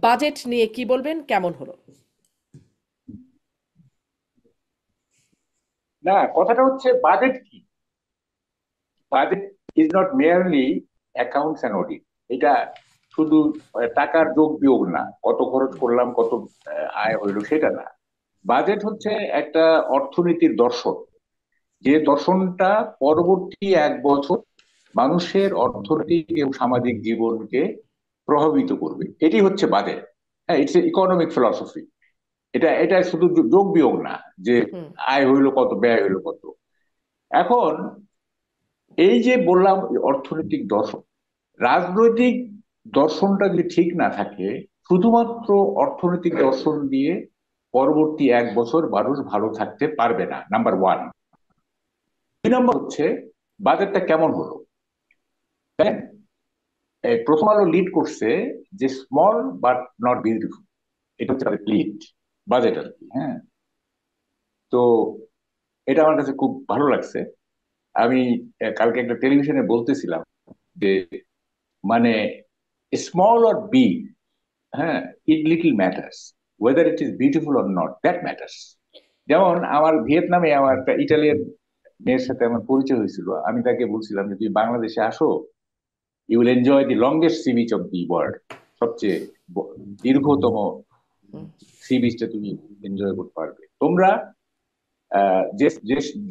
Budget নিয়ে কি বলবেন, কেমন হলো? না, কথাটা হচ্ছে বাজেট কি? Budget is not merely accounts and audit. এটা শুধু টাকার যোগ বিয়োগ না, কত খরচ করলাম, কত আয় হইলো সেটা না। বাজেট হচ্ছে একটা অর্থনীতির দর্শন, যে দর্শনটা পরবর্তী 1 বছর মানুষের অর্থনৈতিক এবং সামাজিক জীবনকে প্রভাবিত করবে। এটি হচ্ছে বাজেট। হ্যাঁ, ইটস ইকোনমিক ফিলসফি। এটা এটা শুধু যোগ বিয়োগ না, যে হুম। আয় হইলো কত, ব্যয় হইলো কত। এখন এই যে বললাম অর্থনৈতিক দর্শন, রাজনৈতিক দর্শনটা যদি ঠিক না থাকে, শুধুমাত্র অর্থনৈতিক দর্শন দিয়ে পরবর্তী 1 বছর মানুষ ভালো থাকতে পারবে না, নাম্বার ওয়ান। 2 নম্বর হচ্ছে বাজেটটা কেমন হলো। দেখেন, এই প্রথম আলো লিড করছে যে স্মল বাট নট বিউটিফুল। এটা হচ্ছে তাদের লিড বাজেট আর কি। হ্যাঁ, তো এটা আমার কাছে খুব ভালো লাগছে। আমি কালকে একটা টেলিভিশনে বলতেছিলাম যে, মানে স্মল অর বিগ, হ্যাঁ, ইট little matters, weather it is beautiful or not, that matters. যেমন আমার ভিয়েতনামে আমার একটা ইটালিয়ান মেয়ের সাথে আমার পরিচয় হয়েছিল। আমি তাকে বলছিলাম যে তুমি বাংলাদেশে আসো, you will enjoy the longest sea beach of the world. সবচেয়ে দীর্ঘতম হুম। সি বিচটা তুমি এনজয় করতে পারবে তোমরা।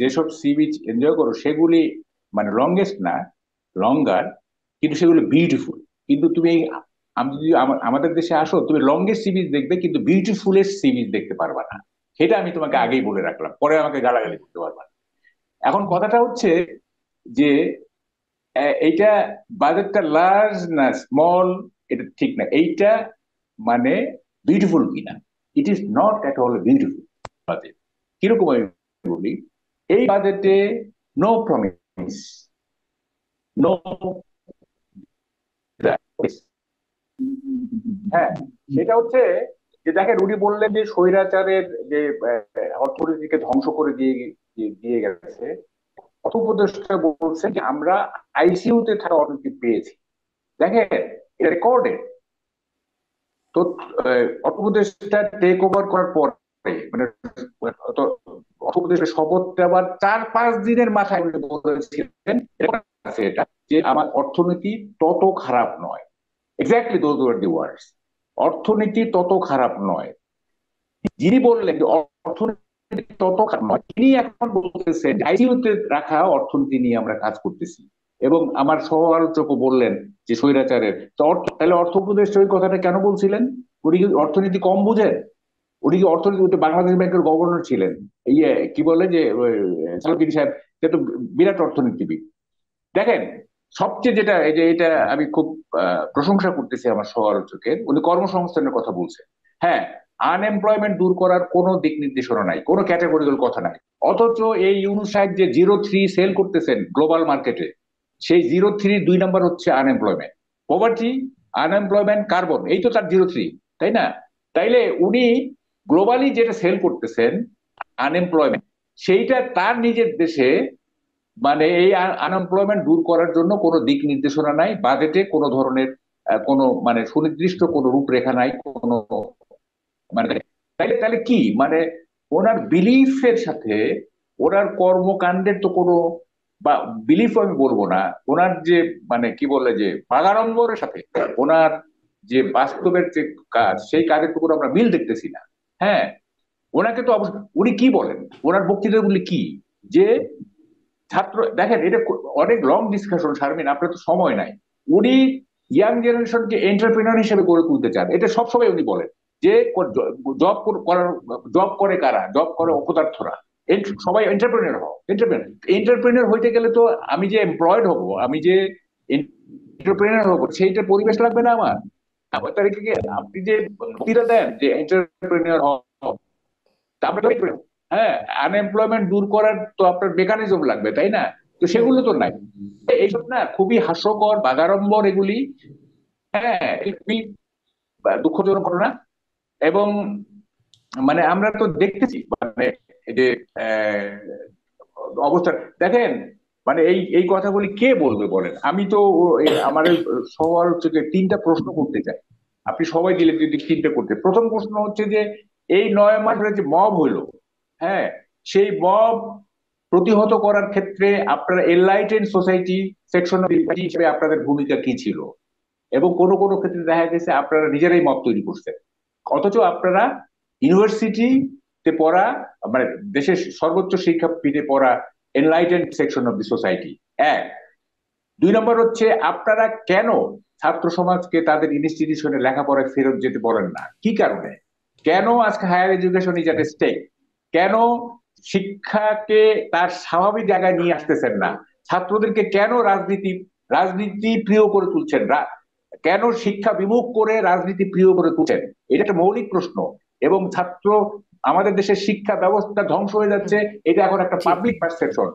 যেসব সি বিচ এনজয় করো সেগুলি মানে লংগেস্ট না, লঙ্গার, কিন্তু সেগুলো বিউটিফুল। কিন্তু তুমি আমি যদি আমাদের দেশে আসো, তুমি লংগেস্ট সি বিচ দেখবে কিন্তু বিউটিফুলেস্ট সি বিচ দেখতে পারবা না। সেটা আমি তোমাকে আগেই বলে রাখলাম, পরে আমাকে গালাগালি করতে পারবা না। এখন কথাটা হচ্ছে যে এইটা বাজেটটা লার্জ না স্মল, এটা ঠিক না। এইটা মানে বিউটিফুল কিনা, it is not at all beautiful budget. কিরকম আমি বলি, এই বাজেটে নো প্রমিস, নো। হ্যাঁ, সেটা হচ্ছে যে দেখেন, উনি বললেন যে স্বৈরাচারের যে অর্থনীতিকে ধ্বংস করে দিয়ে দিয়ে দিয়ে গেছে। অর্থ উপদেষ্টা বলছেন যে আমরা আইসিইউ তে থাকা অর্থনীতি পেয়েছি। দেখেন, এটা রেকর্ডেড। তো অর্থ উপদেষ্টা টেক ওভার করার পরে, মানে তো অর্থ উপদেষ্টা শপথ নেওয়ার 4-5 দিনের মাথায় উনি বলেছিলেন, আছে এটা, যে আমার অর্থনীতি তত খারাপ নয়। এক্স্যাক্টলি দোজ ওয়ার দি ওয়ার্ডস। অর্থনীতি তত খারাপ নয়। যিনি বললেন যে অর্থনীতি তত খারাপ নয়, তিনি এখন বলতেছেন আইসিইউতে রাখা অর্থনীতি নিয়ে আমরা কাজ করতেছি। এবং আমার সহ আলোচকও বললেন যে স্বৈরাচারের তো তাহলে অর্থ উপদেষ্টা ওই কথাটা কেন বলছিলেন? উনি কি অর্থনীতি কম বুঝেন? উনি কি অর্থনীতি, বাংলাদেশ ব্যাংকের গভর্নর ছিলেন। ইয়ে কি বলে যে সালুদ্দিন সাহেব, সে তো বিরাট অর্থনীতিবিদ। দেখেন, সবচেয়ে যেটা, এই যে এটা আমি খুব প্রশংসা করতেছি আমার সহ আলোচকের, উনি কর্মসংস্থানের কথা বলছেন। হ্যাঁ, আনএমপ্লয়মেন্ট দূর করার কোনো দিক নির্দেশনা নাই, কোনো ক্যাটাগরিক্যাল কথা নাই। অথচ এই ইউনূস সাহেব যে 0.3 সেল করতেছেন গ্লোবাল মার্কেটে, সেই 0.3 2 নাম্বার হচ্ছে আনএমপ্লয়মেন্ট, পভার্টি, আনএমপ্লয়মেন্ট, কার্বন, এই তো তার 0.3, তাই না? তাইলে উনি গ্লোবালি যেটা সেল করতেছেন আনএমপ্লয়মেন্ট, সেইটা তার নিজের দেশে, মানে এই আনএমপ্লয়মেন্ট দূর করার জন্য কোনো দিক নির্দেশনা নাই, বাজেটে কোনো ধরনের কোনো মানে সুনির্দিষ্ট কোনো রূপরেখা নাই, কোনো মানে, তাইলে তাহলে কি মানে, ওনার বিলিফের সাথে ওনার কর্মকাণ্ডের তো কোনো, বা বিলিফ আমি বলবো না, ওনার যে মানে কি বলে যে বাগাড়ম্বরের সাথে ওনার যে বাস্তবের যে কাজ, সেই কাজের তো কোনো আমরা মিল দেখতেছি না। হ্যাঁ, ওনাকে তো অবশ্য উনি কি বলেন, ওনার বক্তৃতাগুলি কি, যে ছাত্র, দেখেন এটা অনেক লং ডিসকাশন শারমিন, আপনার তো সময় নাই। উনি ইয়াং জেনারেশনকে এন্টারপ্রেনার হিসেবে গড়ে তুলতে চান, এটা সবসময় উনি বলেন যে জব করার, জব করে কারা, জব করে অপদার্থরা, সবাই এন্টারপ্রেনার হও, এন্টারপ্রেনার। এন্টারপ্রেনার হইতে গেলে তো আমি যে এমপ্লয়েড হব, আমি যে এন্টারপ্রেনার হব, সেইটা পরিবেশ লাগবে না আমার? আমার তারিখে আপনি যে বক্তৃতা দেন যে এন্টারপ্রেনার হও, তারপরে তো, হ্যাঁ, আনএমপ্লয়মেন্ট দূর করার তো আপনার মেকানিজম লাগবে, তাই না? তো হুম। সেগুলো তো নাই। এইসব না খুবই হাস্যকর, বাগাড়ম্বর এগুলি। হ্যাঁ, খুবই দুঃখজনক ঘটনা। এবং মানে আমরা তো দেখতেছি, মানে এই যে অবস্থা দেখেন, মানে এই এই কথাগুলি কে বলবে বলেন? আমি তো আমার সহ আলোচকে 3টা প্রশ্ন করতে চাই। আপনি সবাই দিলে যদি চিন্তা করতে, প্রথম প্রশ্ন হচ্ছে যে এই 9 মাস ধরে যে মব হইলো, হ্যাঁ, সেই মব প্রতিহত করার ক্ষেত্রে আপনারা এনলাইটেন্ড সোসাইটি সেকশন হিসেবে আপনাদের ভূমিকা কি ছিল? এবং কোনো কোনো ক্ষেত্রে দেখা গেছে আপনারা নিজেরাই মত তৈরি করছেন, অথচ আপনারা ইউনিভার্সিটিতে পড়া, মানে দেশের সর্বোচ্চ শিক্ষাপীঠে পড়া enlightened section of the society. এক। 2 নম্বর হচ্ছে আপনারা কেন ছাত্র সমাজকে তাদের ইনস্টিটিউশনে লেখাপড়ায় ফেরত যেতে বলেন না? কি কারণে? কেন আজকে higher education is at stake? কেন শিক্ষাকে তার স্বাভাবিক জায়গায় নিয়ে আসতেছেন না? ছাত্রদেরকে কেন রাজনীতি প্রিয় করে তুলছেন? কেন শিক্ষা বিমুখ করে রাজনীতি প্রিয় করে তুলছেন? এটা একটা মৌলিক প্রশ্ন। এবং আমাদের দেশের শিক্ষা ব্যবস্থা ধ্বংস হয়ে হুম, যাচ্ছে, এটা এখন একটা জি। Public perception.